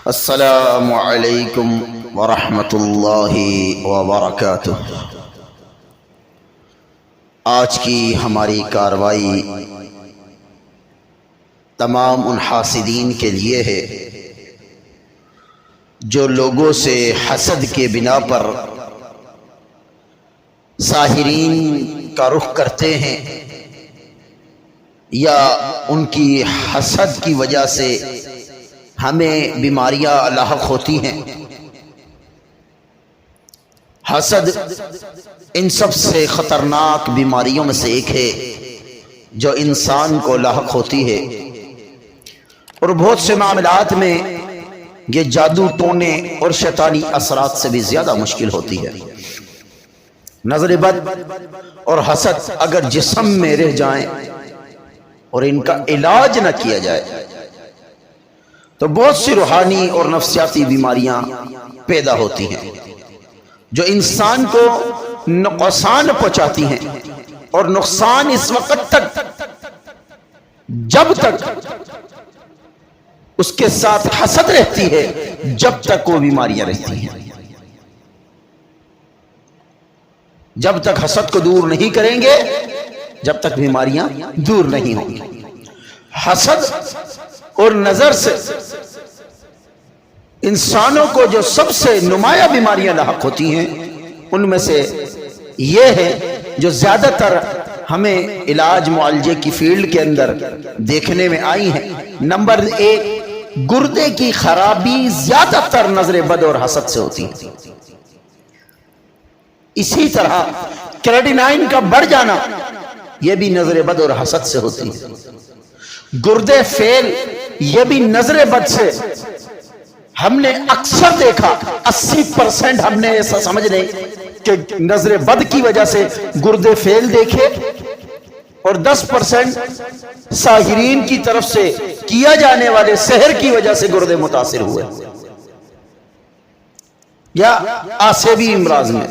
السلام علیکم ورحمۃ اللہ وبرکاتہ۔ آج کی ہماری کارروائی تمام ان حاسدین کے لیے ہے جو لوگوں سے حسد کے بنا پر ساحرین کا رخ کرتے ہیں یا ان کی حسد کی وجہ سے ہمیں بیماریاں لاحق ہوتی ہیں۔ حسد ان سب سے خطرناک بیماریوں میں سے ایک ہے جو انسان کو لاحق ہوتی ہے، اور بہت سے معاملات میں یہ جادو ٹونے اور شیطانی اثرات سے بھی زیادہ مشکل ہوتی ہے۔ نظر بد اور حسد اگر جسم میں رہ جائیں اور ان کا علاج نہ کیا جائے تو بہت سی روحانی اور نفسیاتی بیماریاں پیدا ہوتی ہیں جو انسان کو نقصان پہنچاتی ہیں، اور نقصان اس وقت تک جب تک اس کے ساتھ حسد رہتی ہے جب تک وہ بیماریاں رہتی ہیں۔ جب تک حسد کو دور نہیں کریں گے جب تک بیماریاں دور نہیں ہوں گی۔ حسد اور نظر سے انسانوں کو جو سب سے نمایاں بیماریاں لاحق ہوتی ہیں ان میں سے یہ ہے جو زیادہ تر ہمیں علاج معالجے کی فیلڈ کے اندر دیکھنے میں آئی ہیں۔ نمبر ایک، گردے کی خرابی زیادہ تر نظر بد اور حسد سے ہوتی ہے۔ اسی طرح کریٹینائن کا بڑھ جانا یہ بھی نظر بد اور حسد سے ہوتی ہے۔ گردے فیل یہ بھی نظر بد سے، ہم نے اکثر دیکھا 80% ہم نے ایسا سمجھ نہیں کہ نظر بد کی وجہ سے گردے فیل دیکھے، اور 10% ساحرین کی طرف سے کیا جانے والے سحر کی وجہ سے گردے متاثر ہوئے، یا آسیبی امراض میں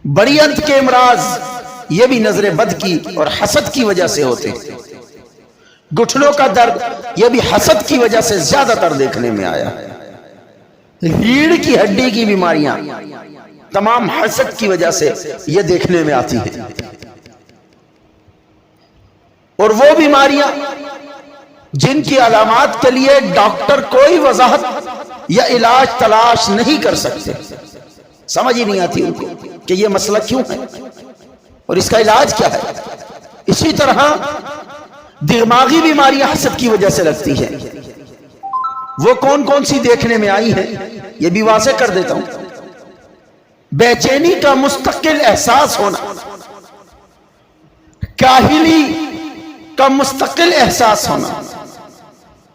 بڑی انت کے امراض یہ بھی نظر بد کی اور حسد کی وجہ سے ہوتے ہیں۔ گھٹنوں کا درد یہ بھی حسد کی وجہ سے زیادہ تر دیکھنے میں آیا ہے۔ ریڑھ کی ہڈی کی بیماریاں تمام حسد کی وجہ سے یہ دیکھنے میں آتی ہیں، اور وہ بیماریاں جن کی علامات کے لیے ڈاکٹر کوئی وضاحت یا علاج تلاش نہیں کر سکتے، سمجھ ہی نہیں آتی ان کو کہ یہ مسئلہ کیوں ہے اور اس کا علاج کیا ہے۔ اسی طرح دماغی بیماریاں حسد کی وجہ سے لگتی ہیں، وہ کون کون سی دیکھنے میں آئی ہیں یہ بھی واضح کر دیتا ہوں۔ بے چینی کا مستقل احساس ہونا، کاہلی کا مستقل احساس ہونا،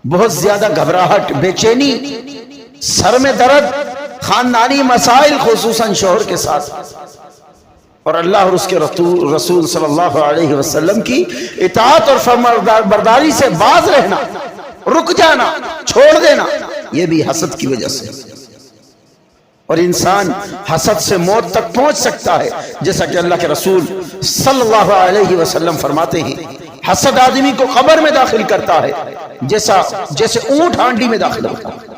بہت زیادہ گھبراہٹ، بے چینی، سر میں درد، خاندانی مسائل خصوصاً شوہر کے ساتھ، اور اللہ اور اس کے رسول صلی اللہ علیہ وسلم کی اطاعت اور فرمانبرداری سے باز رہنا، رک جانا، چھوڑ دینا، یہ بھی حسد کی وجہ سے، اور انسان حسد سے موت تک پہنچ سکتا ہے، جیسا کہ اللہ کے رسول صلی اللہ علیہ وسلم فرماتے ہیں حسد آدمی کو قبر میں داخل کرتا ہے جیسے اونٹ ہانڈی میں داخل ہوتا ہے۔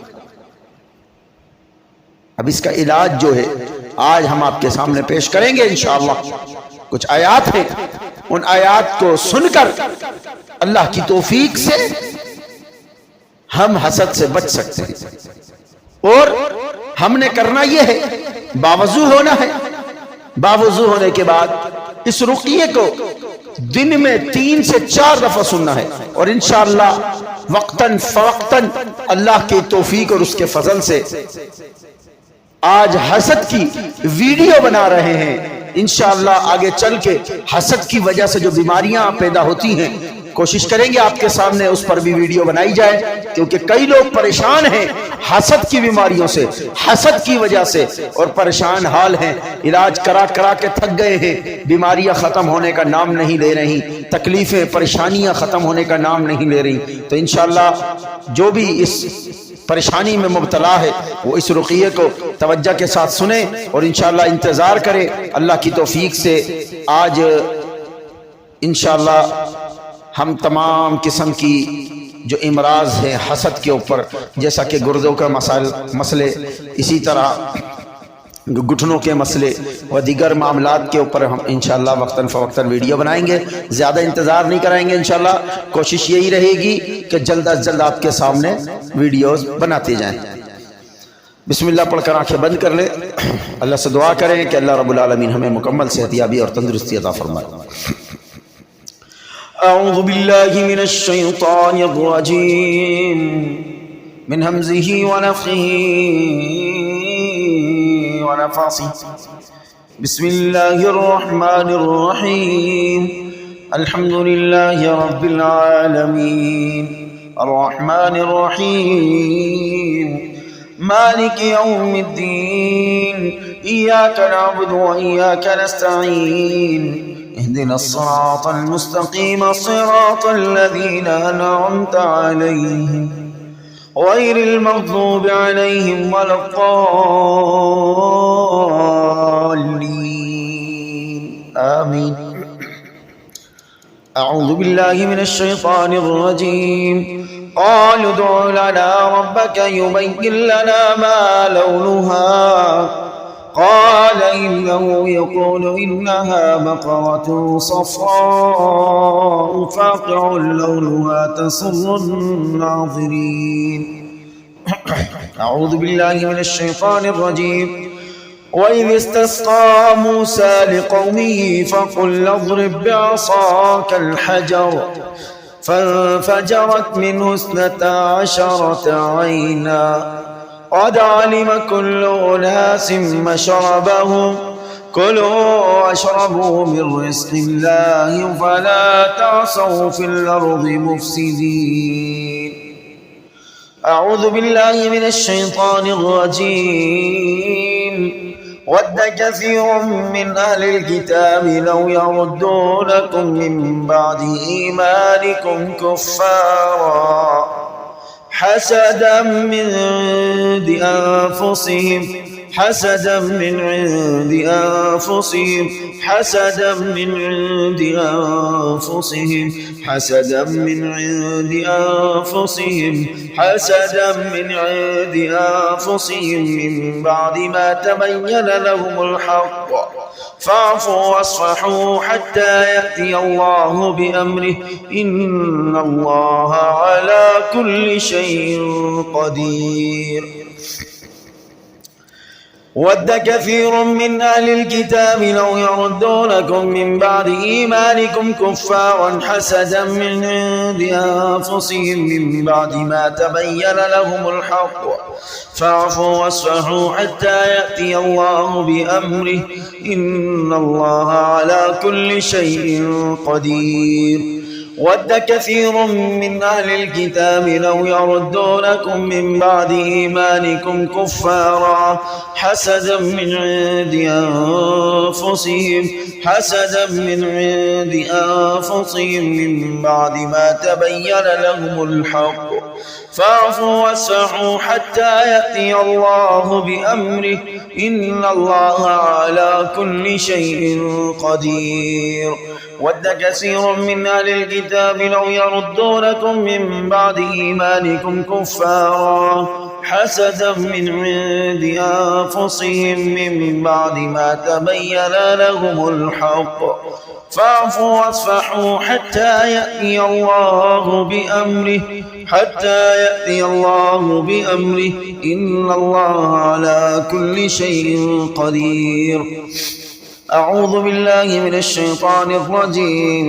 اب اس کا علاج جو ہے آج ہم آپ کے سامنے پیش کریں گے انشاءاللہ۔ کچھ آیات ہیں، ان آیات کو سن کر اللہ کی توفیق سے ہم حسد سے بچ سکتے ہیں، اور ہم نے کرنا یہ ہے، باوضو ہونا ہے۔ باوضو ہونے کے بعد اس رقیے کو دن میں 3 سے 4 دفعہ سننا ہے، اور انشاءاللہ وقتاً فوقتاً اللہ کی توفیق اور اس کے فضل سے آج حسد کی ویڈیو بنا رہے ہیں۔ انشاءاللہ آگے چل کے حسد کی وجہ سے جو بیماریاں پیدا ہوتی ہیں کوشش کریں گے آپ کے سامنے اس پر بھی ویڈیو بنائی جائے، کیونکہ کئی لوگ پریشان ہیں حسد کی بیماریوں سے، حسد کی وجہ سے، اور پریشان حال ہیں، علاج کرا کرا کے تھک گئے ہیں، بیماریاں ختم ہونے کا نام نہیں لے رہی، تکلیفیں پریشانیاں ختم ہونے کا نام نہیں لے رہی۔ تو انشاءاللہ جو بھی اس پریشانی میں مبتلا ہے وہ اس رقیے کو توجہ کے ساتھ سنیں اور انشاءاللہ انتظار کرے۔ اللہ کی توفیق سے آج انشاءاللہ ہم تمام قسم کی जो इमराज हैं हसद के ऊपर, जैसा कि गुर्दों का मसले, इसी तरह घुटनों के मसले व दीगर मामलात के ऊपर हम इंशाअल्लाह वक्तन फ़वक्तन वीडियो बनाएंगे। ज़्यादा इंतज़ार नहीं कराएंगे इंशाअल्लाह। कोशिश यही रहेगी कि जल्द अज जल्द आपके सामने वीडियोस बनाते जाएं। बिस्मिल्लाह पढ़कर आंखें बंद कर ले। अल्लाह से दुआ करें कि अल्लाह रब्बुल आलमीन हमें मुकम्मल सेहतियाबी और तंदुरुस्ती अता फरमाए। अऊज़ु बिल्लाहि मिनश शैतानिर रजीम मिन हमज़िही व नफ़्ख़िही व नफ़्ख़िही। बिस्मिल्लाहिर रहमानिर रहीम। अल्हम्दुलिल्लाहि रब्बिल आलमीन अर्रहमानिर रहीम मालिक यौमिद्दीन इय्याका नअबुदु व इय्याका नस्तईन इहदिनस सिरातल मुस्तक़ीम सिरातल लज़ीना अनअमता अलैहिम गैरिल मग़ज़ूबि अलैहिम वलद्दाल्लीन आमीन। अऊज़ु बिल्लाहि मिनश शैतानिर रजीम। क़ालू उद्उ लना रब्बक युबय्यिन लना मा लौनुहा क़ाल इन्नहु यक़ूलु इन्नहा बक़रतुन सफ़्राउ फ़ाक़िअुन लौनुहा तसुर्रुन नाज़िरीन। अऊज़ु बिल्लाहि मिनश शैतानिर रजीम। वइज़ इस्तस्क़ा मूसा लिक़ौमिही फ़क़ुल इज़रिब बिअसाकल हजर فانفجرت منه 12 عينا قد علم كل أناس مشربهم كلوا واشربوا من رزق الله فلا تعصوا في الأرض مفسدين. أعوذ بالله من الشيطان الرجيم. ود كثير من أهل الكتاب لو يردونكم من بعد إيمانكم كفارا حسدا من عند أنفسهم حسدا من عند أنفسهم حسدا من عند أنفسهم حسدا من عند أنفسهم حسدا من عند أنفسهم من بعد ما تبين لهم الحق فاعفوا واصفحوا حتى يأتي الله بأمره إن الله على كل شيء قدير. ود كثير من أهل الكتاب لو يردونكم من بعد إيمانكم كفارا حسدا من عند أنفسهم من بعد ما تبين لهم الحق فاعفوا واصفحوا حتى يأتي الله بأمره إن الله على كل شيء قدير. ود كثير من أهل الكتاب لو يردونكم من بعد إيمانكم كفارا حسدا من عند أنفسهم حسدا من عند أنفسهم من بعد ما تبين لهم الحق فاعفوا واصفحوا حتى يأتي الله بأمره إن الله على كل شيء قدير. ود كثير من أهل الكتاب لو يردونكم من بعد إيمانكم كفارا حسدا من عند أنفسهم من بعد ما تبين لهم الحق فاعفوا واصفحوا حتى يأتي الله بأمره إن الله على كل شيء قدير. أعوذ بالله من الشيطان الرجيم.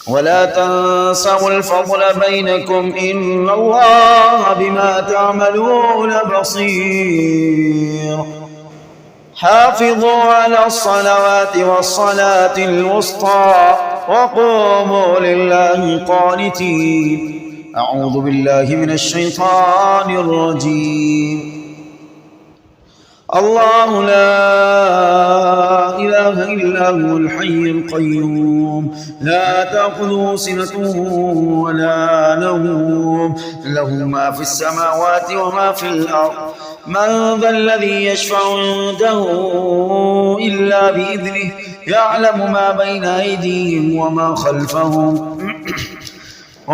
ولا تنسوا الفضل بينكم إن الله بما تعملون بصير. حافظوا على الصلوات والصلاة الوسطى وقوموا لله قانتين. أعوذ بالله من الشيطان الرجيم. الله لا إله إلا هو الحي القيوم لا تأخذه سنة ولا نوم له ما في السماوات وما في الأرض من ذا الذي يشفع عنده إلا بإذنه يعلم ما بين أيديهم وما خلفهم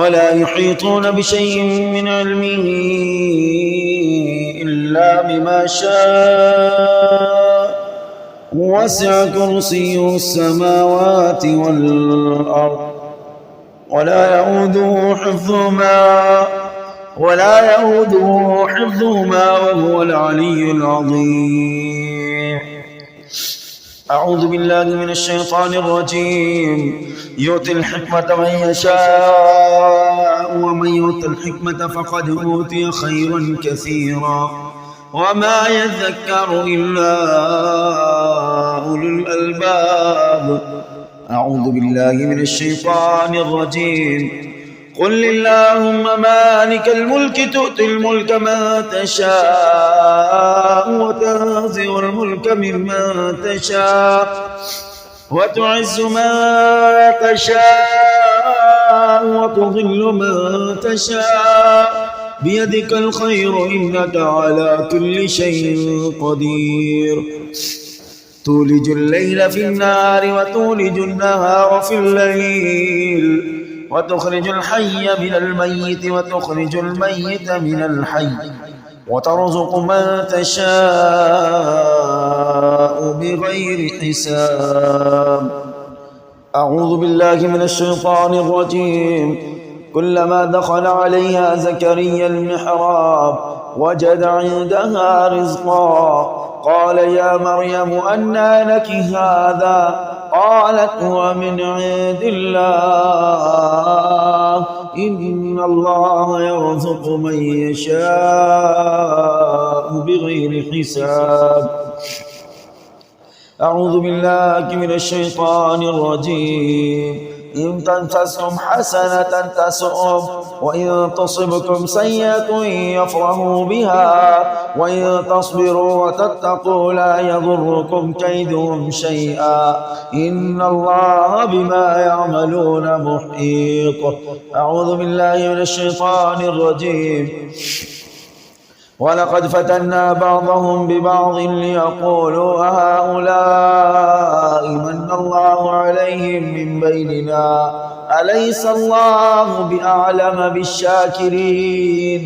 ولا يحيطون بشيء من علمه إلا بما شاء وسع كرسيه السماوات والأرض ولا يؤوده حفظهما وهو العلي العظيم. أعوذ بالله من الشيطان الرجيم. يؤتي الحكمة من يشاء ومن يؤت الحكمة فقد أوتي خيرا كثيرا وما يذكر إلا أولو الألباب. أعوذ بالله من الشيطان الرجيم. قل اللهم مالك الملك تؤتي الملك من تشاء وتنزع الملك ممن تشاء وتعز من تشاء وتضل من تشاء بيدك الخير إنك على كل شيء قدير. تولج الليل في النهار وتولج النهار في الليل وتخرج الحي من الميت وتخرج الميت من الحي وترزق من تشاء بغير حساب. أعوذ بالله من الشيطان الرجيم. كلما دخل عليها زكريا المحراب وجد عندها رزقا قال يا مريم أنى لك هذا قالت هو من عند الله إن الله يرزق من يشاء بغير حساب. أعوذ بالله من الشيطان الرجيم. إن تمسسكم حسنة تسؤهم وإن تصبكم سيئة يفرحوا بها وإن تصبروا وتتقوا لا يضركم كيدهم شيئا إن الله بما يعملون محيط. أعوذ بالله من الشيطان الرجيم. ولقد فتنا بعضهم ببعض ليقولوا هؤلاء من الله عليهم من بيننا أليس الله بأعلم بالشاكرين.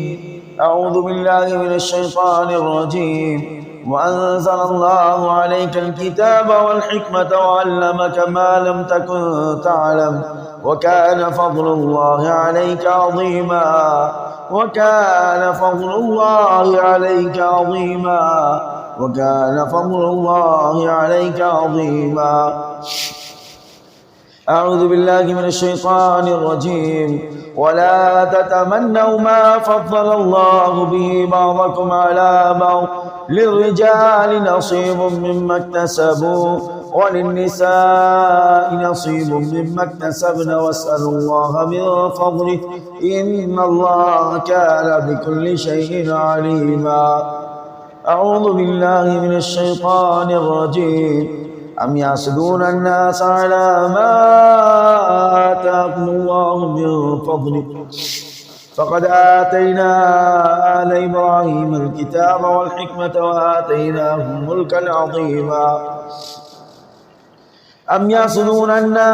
أعوذ بالله من الشيطان الرجيم. وأنزل الله عليك الكتاب والحكمة وعلمك ما لم تكن تعلم وكان فضل الله عليك عظيما وكان فضل الله عليك عظيما وكان فضل الله عليك عظيما. أعوذ بالله من الشيطان الرجيم. ولا تتمنوا ما فضل الله به بعضكم على بعض للرجال نصيب مما اكتسبوا وللنساء نصيب مما اكتسبن واسألوا الله من فضله إن الله كان بكل شيء عليما. أعوذ بالله من الشيطان الرجيم. أم يحسدون الناس على ما آتاهم الله من فضله فقد آتينا آل إبراهيم الكتاب والحكمة وآتيناهم ملكا عظيما. أم يحسدون الناس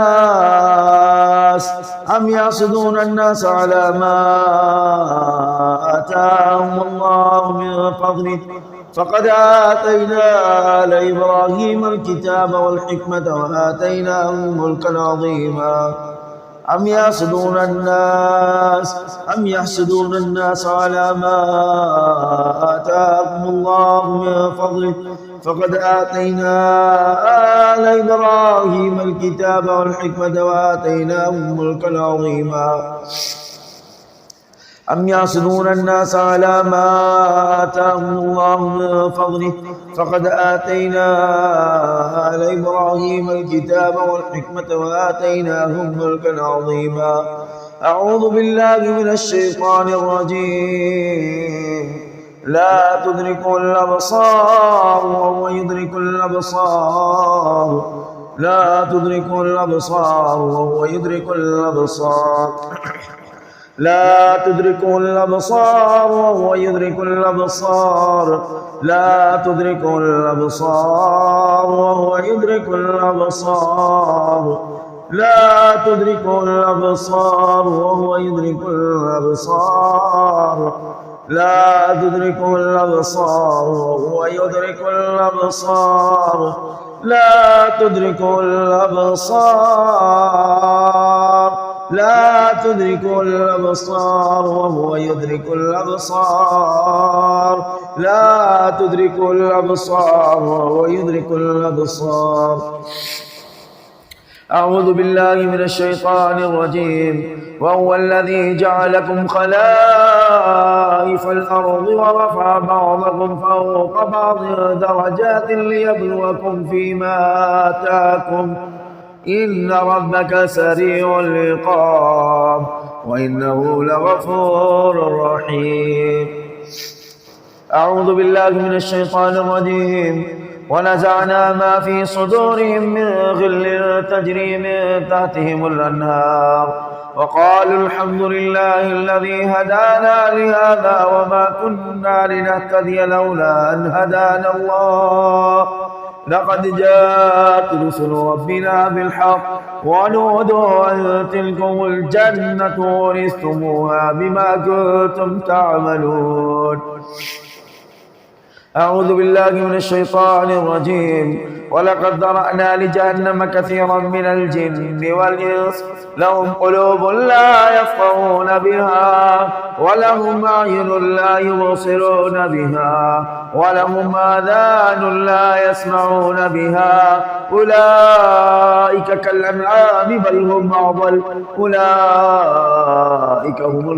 على ما آتاهم الله من فضله فقد آتينا آل إبراهيم الكتاب والحكمة وآتيناهم ملكا عظيما. أم يحسدون الناس على ما آتاهم الله من فضله فقد آتينا آل إبراهيم الكتاب والحكمة وآتيناهم ملكا عظيما. أم يحسدون الناس على ما آتاهم الله من فضله فقد آتينا آل إبراهيم الكتاب والحكمة وآتيناهم ملكا عظيما. أعوذ بالله من الشيطان الرجيم. لا تدركه الأبصار وهو يدرك الأبصار لا تدركه الأبصار وهو يدرك الأبصار لا تدركه الأبصار وهو يدرك الأبصار لا تدركه الأبصار وهو يدرك الأبصار لا تدركه الأبصار وهو يدرك الأبصار لا تدركه الأبصار وهو يدرك الأبصار لا تدركه الأبصار لا تدركه الأبصار وهو يدرك الأبصار لا تدركه الأبصار وهو يدرك الأبصار. أعوذ بالله من الشيطان الرجيم. وهو الذي جعلكم خلائف الأرض ورفع بعضكم فوق بعض درجات ليبلوكم فيما آتاكم إن ربك سريع العقاب وإنه لغفور رحيم. أعوذ بالله من الشيطان الرجيم. ونزعنا ما في صدورهم من غل تجري من تحتهم الأنهار وقالوا الحمد لله الذي هدانا لهذا وما كنا لنهتدي لولا أن هدانا الله لقد جاءت رسل ربنا بالحق ونودوا أن تلكم الجنة ورثتموها بما كنتم تعملون. أعوذ بالله من الشيطان الرجيم. ولقد ذرأنا لجهنم كثيرا من الجن والإنس لهم قلوب لا يفقهون بها ولهم أعين لا يبصرون بها ولهم آذان لا يسمعون بها أولئك كالأنعام بل هم أضل أولئك هم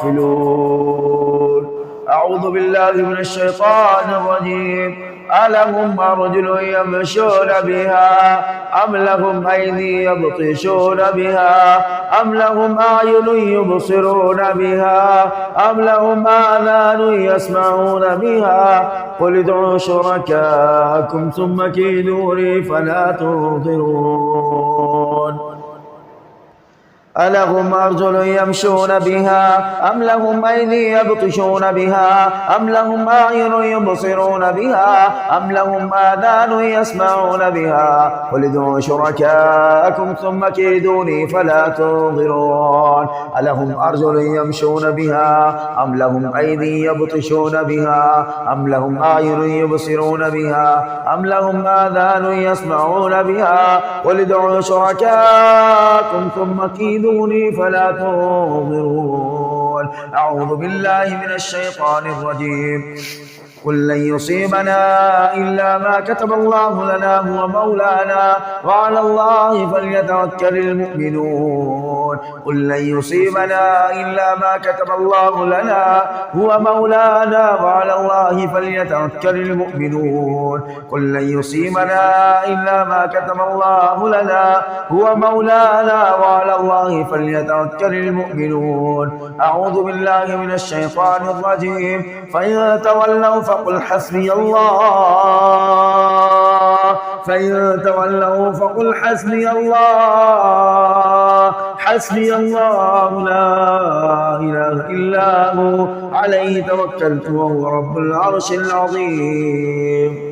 الغافلون. أعوذ بالله من الشيطان الرجيم. ألهم أرجل يمشون بها أم لهم أيدي يبطشون بها أم لهم أعين يبصرون بها أم لهم آذان يسمعون بها قل ادعوا شركاءكم ثم كيدوني فلا تنظرون. ألهم أرجل يمشون بها أم لهم أيدي يبطشون بها أم لهم أعين يبصرون بها أم لهم آذان يسمعون بها قل ادعوا شركاءكم ثم كيدوني فلا تنظرون. ألهم أرجل يمشون بها أم لهم أيدي يبطشون بها أم لهم أعين يبصرون بها أم لهم آذان يسمعون بها قل ادعوا شركاءكم ثم كيدوني فلا تنظرون. أعوذ بالله من الشيطان الرجيم. قل لن يصيبنا إلا ما كتب الله لنا هو مولانا وعلى الله فليتوكل المؤمنون. قل لن يصيبنا إلا ما كتب الله لنا هو مولانا وعلى الله فليتوكل المؤمنون. قل لن يصيبنا إلا ما كتب الله لنا هو مولانا وعلى الله فليتوكل المؤمنون. أعوذ بالله من الشيطان الرجيم. فإن تولوا فقل حسبي الله فإن تولوا فقل حسبي الله حسبي الله لا إله إلا هو عليه توكلت وهو رب العرش العظيم.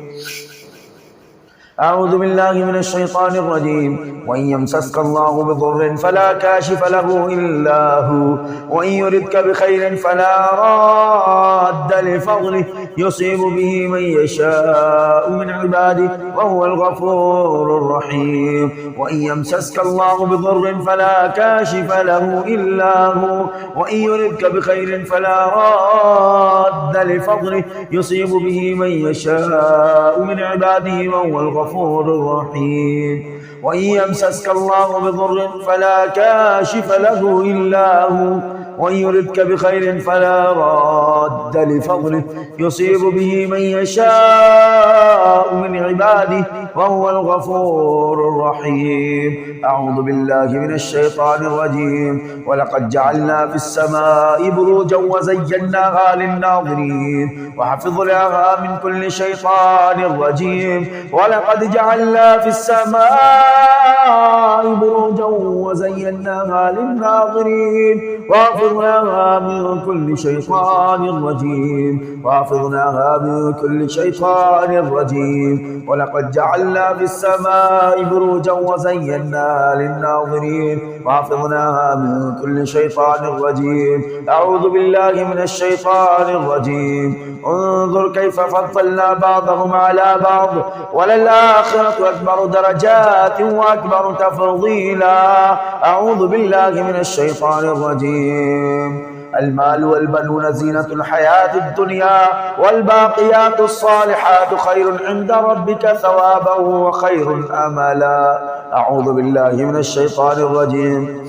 أعوذ بالله من الشيطان الرجيم. وإن يمسسك الله بضر فلا كاشف له إلا هو وإن يردك بخير فلا راد لفضله يصيب به من يشاء من عباده وهو الغفور الرحيم. وإن يمسسك الله بضر فلا كاشف له إلا هو وإن يردك بخير فلا راد لفضله يصيب به من يشاء من عباده وهو الغفور الرحيم. وإن يمسسك الله بضر فلا كاشف له إلا هو وإن يردك بخير فلا راد لفضله يصيب به من يشاء من عباده وهو الغفور الرحيم. أعوذ بالله من الشيطان الرجيم. ولقد جعلنا في السماء بروجا وزيناها للناظرين وحفظناها من كل شيطان رجيم. ولقد جعلنا في السماء السماء بروجا وزيناها للناظرين وحفظناها من كل شيطان رجيم وحفظناها من كل شيطان رجيم ولقد جعلنا في السماء بروجا وزيناها للناظرين وحفظناها من كل شيطان رجيم. أعوذ بالله من الشيطان الرجيم. انظر كيف فضلنا بعضهم على بعض وللآخرة أكبر درجات وأكبر تفضيلا. أعوذ بالله من الشيطان الرجيم. المال والبنون زينة الحياة الدنيا والباقيات الصالحات خير عند ربك ثوابا وخير أملا. أعوذ بالله من الشيطان الرجيم.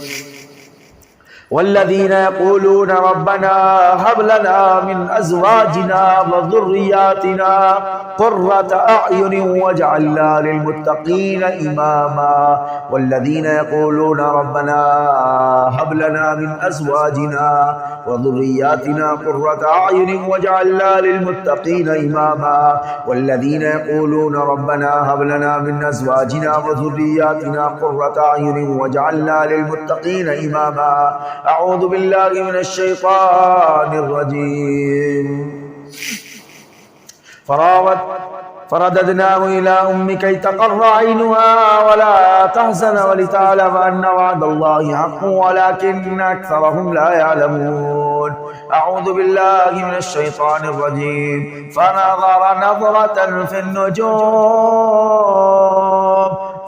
والذين يقولون ربنا هب لنا من أزواجنا وذرياتنا قرة أعين واجعلنا للمتقين إماما. والذين يقولون ربنا هب لنا من أزواجنا وذرياتنا قرة أعين واجعلنا للمتقين إماما. والذين يقولون ربنا هب لنا من أزواجنا وذرياتنا قرة أعين واجعلنا للمتقين إماما. أعوذ بالله من الشيطان الرجيم. فرددناه إلى أمك كي تقر عينها ولا تحزن ولتعلم أن وعد الله حق ولكن أكثرهم لا يعلمون. أعوذ بالله من الشيطان الرجيم. فنظر نظرة في النجوم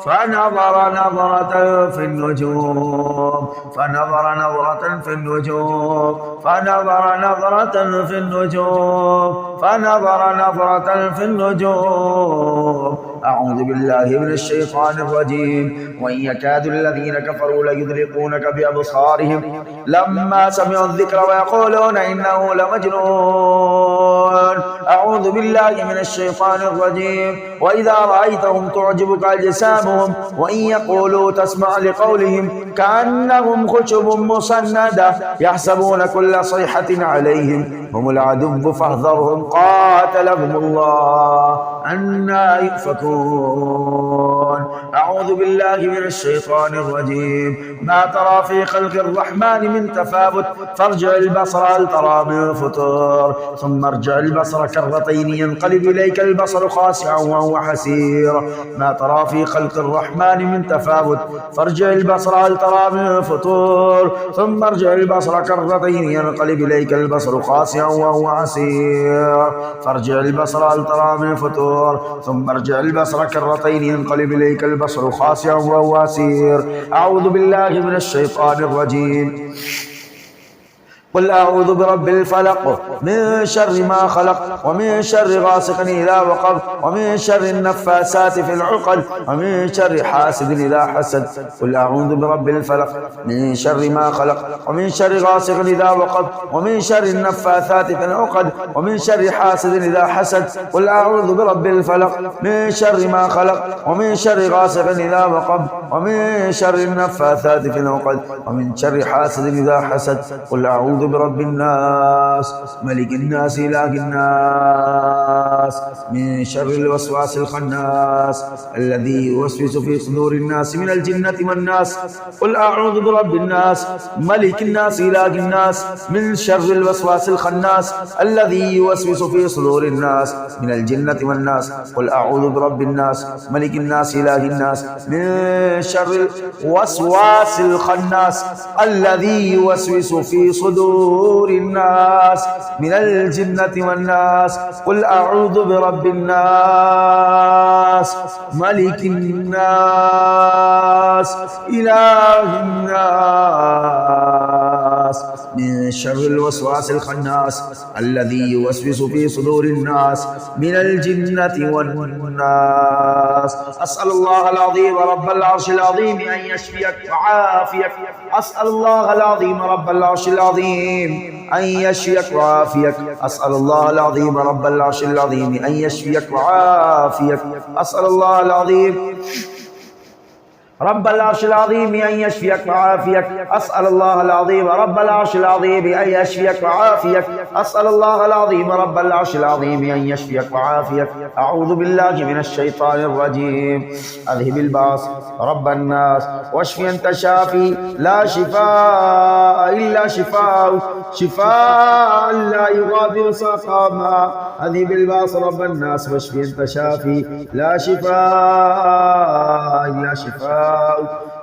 فنظر نظرة في النجوم فنظر نظرة في النجوم فنظر نظرة في النجوم فنظر نظرة في النجوم. أعوذ بالله من الشيطان الرجيم. وإن يكاد الذين كفروا ليزلقونك بأبصارهم لما سمعوا الذكر ويقولون إنه لمجنون. أعوذ بالله من الشيطان الرجيم. وإذا رأيتهم تعجبك أجسامهم وإن يقولوا تسمع لقولهم كأنهم خشب مسندة يحسبون كل صيحة عليهم هم العدو فاحذرهم قاتلهم الله أنى يؤفكون. أعوذ بالله من الشيطان الرجيم. ما ترى في خلق الرحمن من تفاوت فارجع البصر هل ترى من فطور ثم ارجع البصر كرتين ينقلب إليك البصر خاسعا وهو حسير. ما ترى في خلق الرحمن من تفاوت فارجع البصر هل ترى من فطور ثم ارجع البصر كرتين ينقلب إليك البصر خاسعا وهو حسير. فارجع البصر هل ترى من فطور ثم ارجع البصر كرتين ينقلب إليك البصر خاسعا وهو حسير. أعوذ بالله من الشيطان الرجيم. قل أعوذ برب الفلق من شر ما خلق ومن شر غاسق إذا وقب ومن شر النفاسات في العقد ومن شر حاسد إذا حسد. قل أعوذ برب الفلق من شر ما خلق ومن شر غاسق إذا وقب ومن شر النفاثات في العقد ومن شر حاسد إذا حسد. قل أعوذ برب الفلق من شر ما خلق ومن شر غاسق إذا وقب ومن شر النفاثات في العقد ومن شر حاسد إذا حسد. قل أعوذ برب الناس ملك الناس إله الناس من شر الوسواس الخناس الذي يوسوس في صدور الناس من الجنة والناس. قل أعوذ برب الناس ملك الناس إله الناس من شر الوسواس الخناس الذي يوسوس في صدور الناس من الجنة والناس. قل أعوذ برب الناس ملك الناس إله الناس من شر الوسواس الخناس الذي يوسوس في صدور الناس من الجنة والناس. قل أعوذ برب الناس ملك الناس إله الناس من شر الوسواس الخناس الذي يوسوس في صدور الناس من الجنة والناس. أسأل الله العظيم رب العرش العظيم أن يشفيك وعافيك. أسأل الله العظيم رب العرش العظيم أن يشفيك وعافيك. أسأل الله العظيم رب العرش العظيم أن يشفيك وعافيك. أسأل الله العظيم رب العرش العظيم أن يشفيك وعافيك. أسأل الله العظيم رب العرش العظيم أن يشفيك وعافيك. أسأل الله العظيم رب العرش العظيم أن يشفيك وعافيك. أعوذ بالله من الشيطان الرجيم. أذهب الباس رب الناس واشف أنت شافي لا شفاء إلا شفاء شفاء لا يغادر سقما. أذهب الباس رب الناس واشف أنت شافي لا شفاء إلا شفاء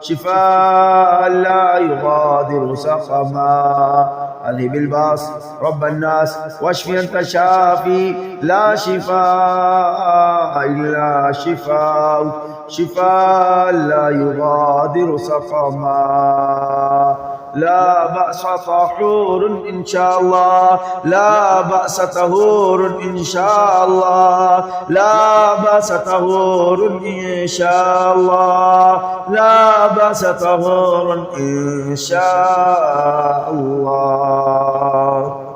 شفاء لا يغادر سقما. أذهب الباس رب الناس واشف أنت شافي لا شفاء إلا شفاء شفاء لا يغادر سقما. لا بأس طهور إن شاء الله. لا بأس طهور إن شاء الله. لا بأس طهور إن شاء الله. لا بأس طهور إن شاء الله.